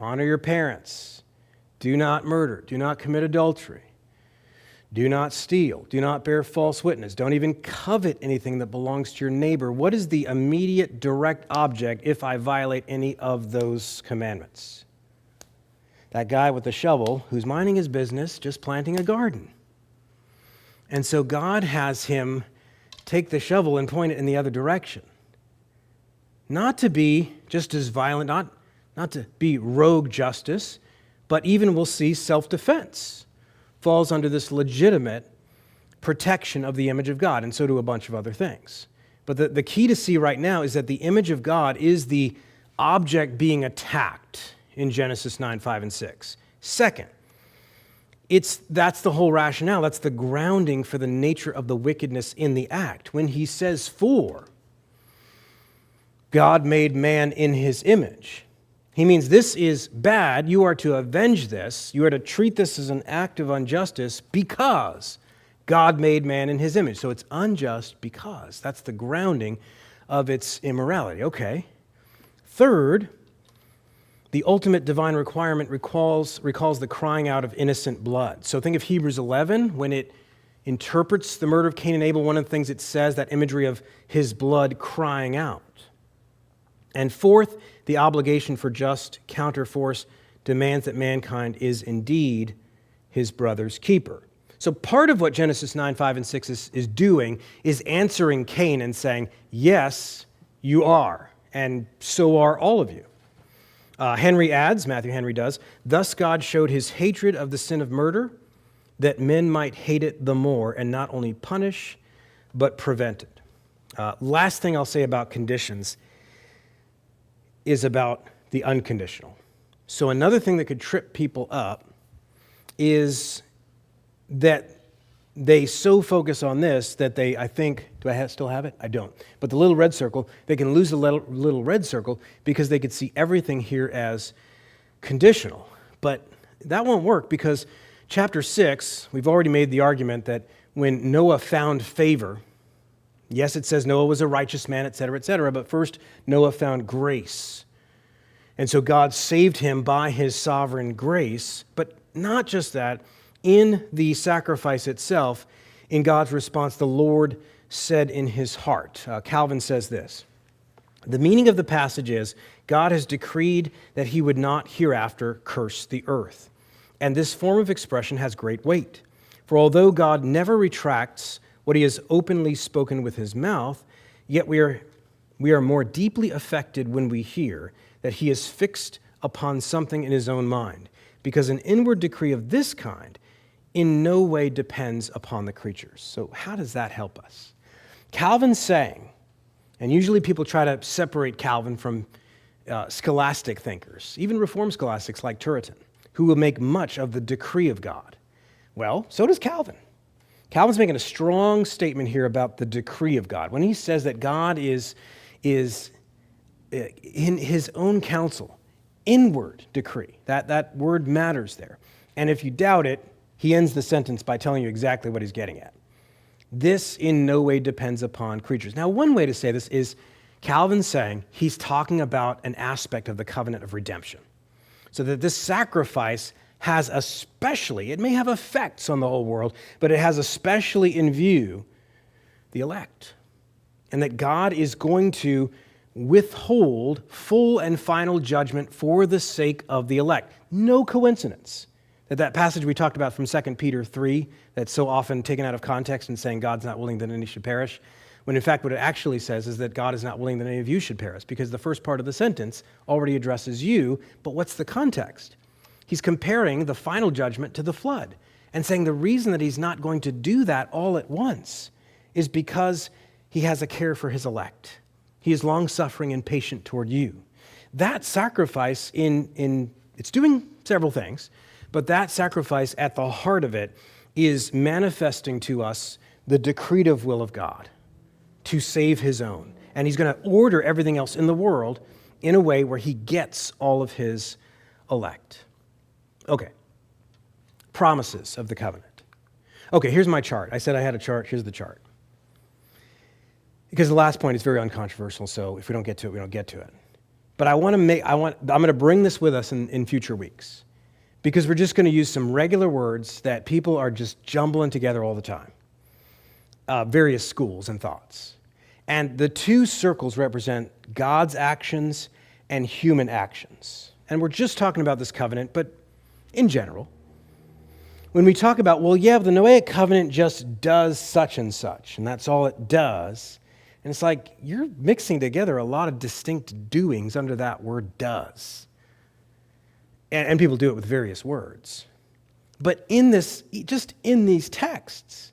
Speaker 1: honor your parents, do not murder, do not commit adultery, do not steal, do not bear false witness, don't even covet anything that belongs to your neighbor. What is the immediate direct object if I violate any of those commandments? That guy with the shovel who's minding his business, just planting a garden. And so God has him take the shovel and point it in the other direction. Not to be just as violent, not to be rogue justice, but even we'll see self-defense falls under this legitimate protection of the image of God, and so do a bunch of other things. But the key to see right now is that the image of God is the object being attacked in Genesis 9, 5, and 6. Second, that's the whole rationale. That's the grounding for the nature of the wickedness in the act. When he says, "For God made man in his image," he means this is bad. You are to avenge this. You are to treat this as an act of injustice because God made man in his image. So it's unjust because. That's the grounding of its immorality. Okay. Third, the ultimate divine requirement recalls the crying out of innocent blood. So think of Hebrews 11, when it interprets the murder of Cain and Abel, one of the things it says, that imagery of his blood crying out. And fourth, the obligation for just counterforce demands that mankind is indeed his brother's keeper. So part of what Genesis 9, 5, and 6 is doing is answering Cain and saying, yes, you are, and so are all of you. Henry adds, Matthew Henry does, thus God showed his hatred of the sin of murder, that men might hate it the more and not only punish, but prevent it. Last thing I'll say about conditions is about the unconditional. So another thing that could trip people up is that they so focus on this that they, I think, do I still have it? I don't. But the little red circle, they can lose the little red circle because they could see everything here as conditional. But that won't work because chapter 6, we've already made the argument that when Noah found favor, yes, it says Noah was a righteous man, et cetera, but first Noah found grace. And so God saved him by his sovereign grace, but not just that. In the sacrifice itself, in God's response, the Lord said in his heart. Calvin says this: the meaning of the passage is, God has decreed that he would not hereafter curse the earth. And this form of expression has great weight. For although God never retracts what he has openly spoken with his mouth, yet we are more deeply affected when we hear that he is fixed upon something in his own mind, because an inward decree of this kind in no way depends upon the creatures. So how does that help us? Calvin's saying, and usually people try to separate Calvin from scholastic thinkers, even Reformed scholastics like Turretin, who will make much of the decree of God. Well, so does Calvin. Calvin's making a strong statement here about the decree of God. When he says that God is in his own counsel, inward decree, that word matters there. And if you doubt it, he ends the sentence by telling you exactly what he's getting at. This in no way depends upon creatures. Now, one way to say this is Calvin saying he's talking about an aspect of the covenant of redemption. So that this sacrifice has especially, it may have effects on the whole world, but it has especially in view the elect. And that God is going to withhold full and final judgment for the sake of the elect. No coincidence that passage we talked about from 2 Peter 3, that's so often taken out of context and saying God's not willing that any should perish, when in fact what it actually says is that God is not willing that any of you should perish, because the first part of the sentence already addresses you, but what's the context? He's comparing the final judgment to the flood and saying the reason that he's not going to do that all at once is because he has a care for his elect. He is long-suffering and patient toward you. That sacrifice it's doing several things, but that sacrifice at the heart of it is manifesting to us the decretive will of God to save his own. And he's going to order everything else in the world in a way where he gets all of his elect. Okay. Promises of the covenant. Okay, here's my chart. I said I had a chart. Here's the chart. Because the last point is very uncontroversial, so if we don't get to it, we don't get to it. But I'm going to bring this with us in future weeks, because we're just going to use some regular words that people are just jumbling together all the time, various schools and thoughts. And the two circles represent God's actions and human actions. And we're just talking about this covenant, but in general, when we talk about, well, yeah, the Noahic covenant just does such and such, and that's all it does. And it's like, you're mixing together a lot of distinct doings under that word does. And people do it with various words. But just in these texts,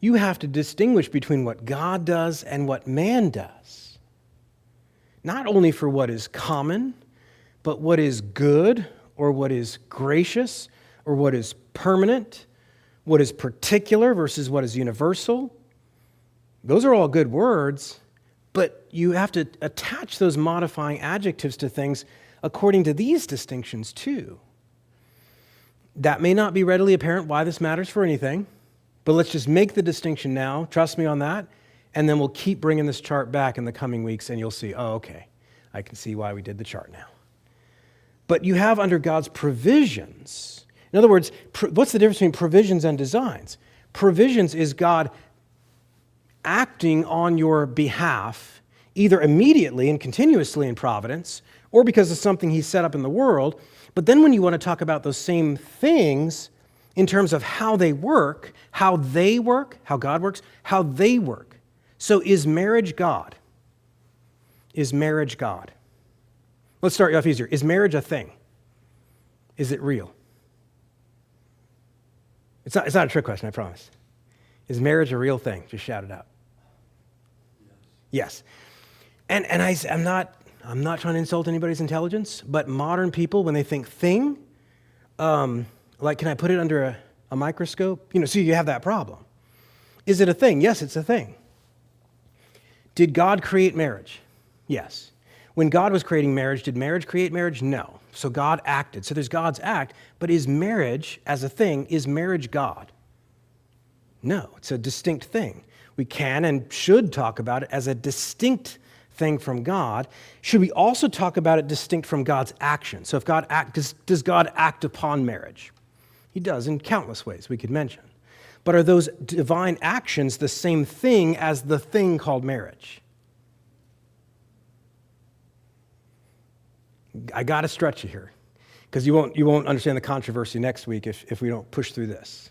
Speaker 1: you have to distinguish between what God does and what man does. Not only for what is common, but what is good, or what is gracious, or what is permanent, what is particular versus what is universal. Those are all good words, but you have to attach those modifying adjectives to things according to these distinctions too. That may not be readily apparent why this matters for anything, but let's just make the distinction now, trust me on that, and then we'll keep bringing this chart back in the coming weeks, and you'll see, oh, okay, I can see why we did the chart now. But you have under God's provisions, in other words, what's the difference between provisions and designs? Provisions is God acting on your behalf, either immediately and continuously in providence, or because of something He set up in the world. But then when you want to talk about those same things in terms of how they work, how God works, how they work. So is marriage God? Is marriage God? Let's start you off easier. Is marriage a thing? Is it real? It's not a trick question, I promise. Is marriage a real thing? Just shout it out. Yes. And I'm not trying to insult anybody's intelligence, but modern people, when they think thing, like, can I put it under a microscope? So you have that problem. Is it a thing? Yes, it's a thing. Did God create marriage? Yes. When God was creating marriage, did marriage create marriage? No. So God acted. So there's God's act, but is marriage as a thing, is marriage God? No, it's a distinct thing. We can and should talk about it as a distinct thing from God. Should we also talk about it distinct from God's action? So if God does God act upon marriage? He does in countless ways we could mention. But are those divine actions the same thing as the thing called marriage? I got to stretch you here, because you won't understand the controversy next week if we don't push through this.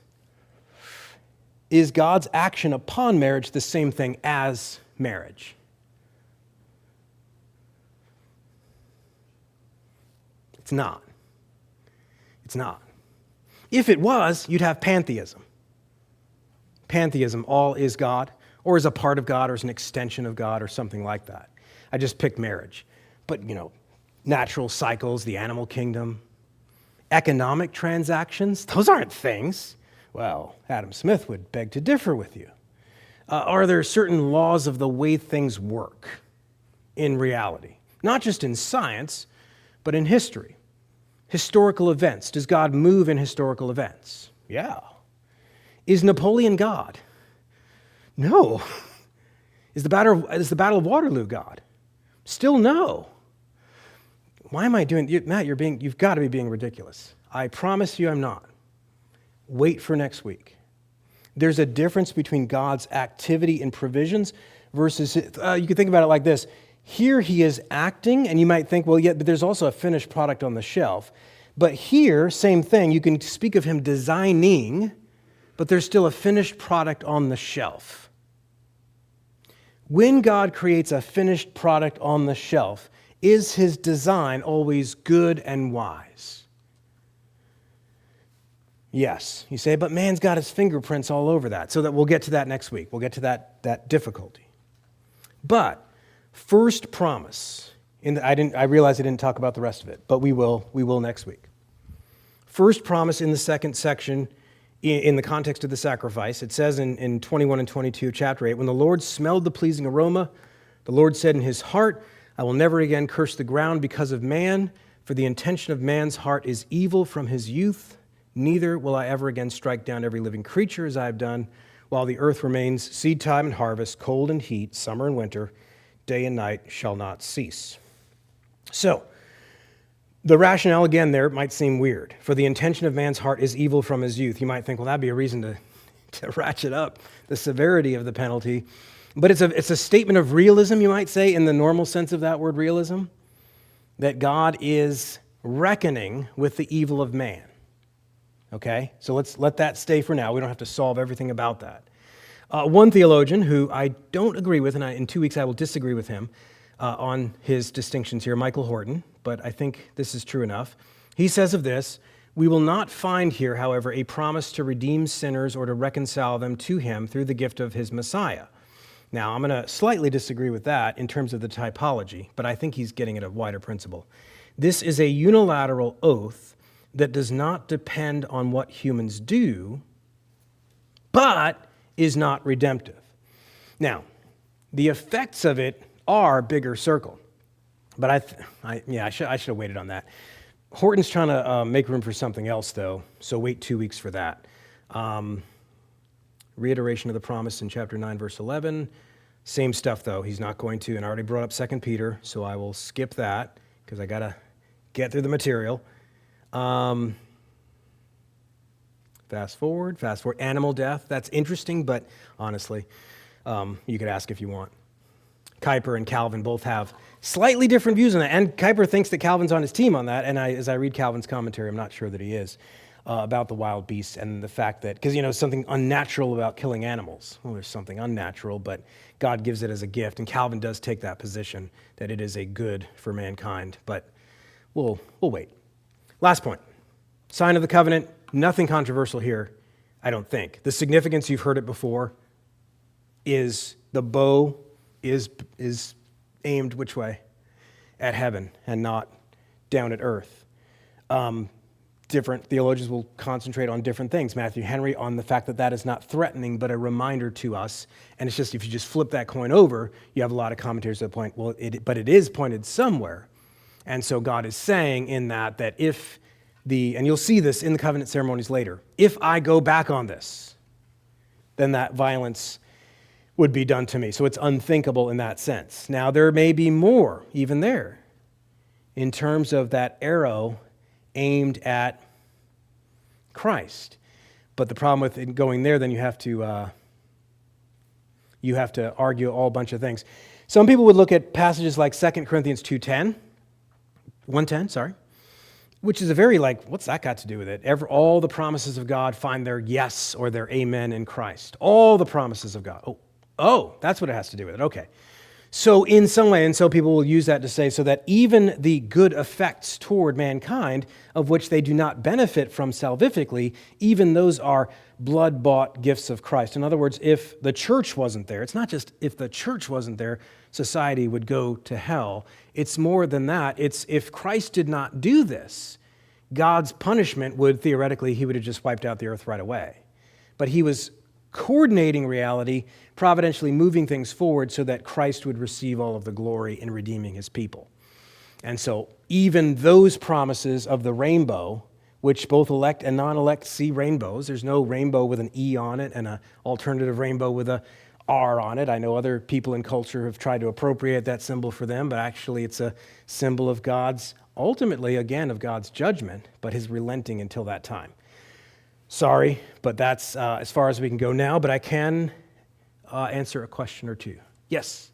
Speaker 1: Is God's action upon marriage the same thing as marriage? It's not. It's not. If it was, you'd have pantheism. Pantheism, all is God, or is a part of God, or is an extension of God, or something like that. I just picked marriage. But, natural cycles, the animal kingdom, economic transactions, those aren't things. Well, Adam Smith would beg to differ with you. Are there certain laws of the way things work in reality? Not just in science, but in history. Historical events. Does God move in historical events? Yeah. Is Napoleon God? No. Is the Battle of Waterloo God? Still no. Why am I doing, Matt, you've got to be being ridiculous. I promise you I'm not. Wait for next week. There's a difference between God's activity and provisions versus, you could think about it like this. Here He is acting, and you might think, well, yeah, but there's also a finished product on the shelf. But here, same thing, you can speak of Him designing, but there's still a finished product on the shelf. When God creates a finished product on the shelf, is His design always good and wise? Yes. You say, but man's got his fingerprints all over that. So that we'll get to that next week. We'll get to that difficulty. But first promise, I realize I didn't talk about the rest of it, but we will next week. First promise in the second section, in the context of the sacrifice, it says in 21 and 22 of chapter 8, when the Lord smelled the pleasing aroma, the Lord said in His heart, I will never again curse the ground because of man, for the intention of man's heart is evil from his youth. Neither will I ever again strike down every living creature as I have done, while the earth remains, seed time and harvest, cold and heat, summer and winter, day and night shall not cease. So, the rationale again there might seem weird. For the intention of man's heart is evil from his youth. You might think, well, that'd be a reason to ratchet up the severity of the penalty. But it's a statement of realism, you might say, in the normal sense of that word realism, that God is reckoning with the evil of man. Okay? So let's let that stay for now. We don't have to solve everything about that. One theologian who I don't agree with, and in 2 weeks I will disagree with him on his distinctions here, Michael Horton, but I think this is true enough. He says of this, we will not find here, however, a promise to redeem sinners or to reconcile them to him through the gift of his Messiah. Now, I'm going to slightly disagree with that in terms of the typology, but I think he's getting at a wider principle. This is a unilateral oath that does not depend on what humans do, but is not redemptive. Now, the effects of it are bigger circle, but I should have waited on that. Horton's trying to make room for something else, though, so wait 2 weeks for that. Reiteration of the promise in chapter 9, verse 11. Same stuff, though. He's not going to, and I already brought up 2 Peter, so I will skip that because I got to get through the material. Fast forward. Animal death. That's interesting, but honestly, you could ask if you want. Kuyper and Calvin both have slightly different views on that, and Kuyper thinks that Calvin's on his team on that, and as I read Calvin's commentary, I'm not sure that he is, about the wild beasts and the fact that, because, something unnatural about killing animals. Well, there's something unnatural, but God gives it as a gift, and Calvin does take that position, that it is a good for mankind, but we'll wait. Last point. Sign of the covenant, nothing controversial here, I don't think. The significance, you've heard it before, is the bow is aimed which way? At heaven and not down at earth. Different theologians will concentrate on different things. Matthew Henry on the fact that is not threatening, but a reminder to us. And it's just, if you just flip that coin over, you have a lot of commentators that point, well, but it is pointed somewhere. And so God is saying in that if and you'll see this in the covenant ceremonies later, if I go back on this, then that violence would be done to me. So it's unthinkable in that sense. Now, there may be more, even there, in terms of that arrow aimed at Christ. But the problem with it going there, then you have to argue a whole bunch of things. Some people would look at passages like 2 Corinthians 1:10, which is a very what's that got to do with it? All the promises of God find their yes or their amen in Christ. All the promises of God. Oh, that's what it has to do with it. Okay. So in some way, and so people will use that to say, so that even the good effects toward mankind, of which they do not benefit from salvifically, even those are blood-bought gifts of Christ. In other words, if the church wasn't there, it's not just if the church wasn't there, society would go to hell. It's more than that. It's if Christ did not do this, God's punishment would, theoretically, he would have just wiped out the earth right away. But he was coordinating reality, providentially moving things forward so that Christ would receive all of the glory in redeeming his people. And so even those promises of the rainbow, which both elect and non-elect see rainbows, there's no rainbow with an E on it and an alternative rainbow with a R on it. I know other people in culture have tried to appropriate that symbol for them, but actually it's a symbol of ultimately, again, of God's judgment, but his relenting until that time. Sorry, but that's as far as we can go now, but I can answer a question or two. Yes?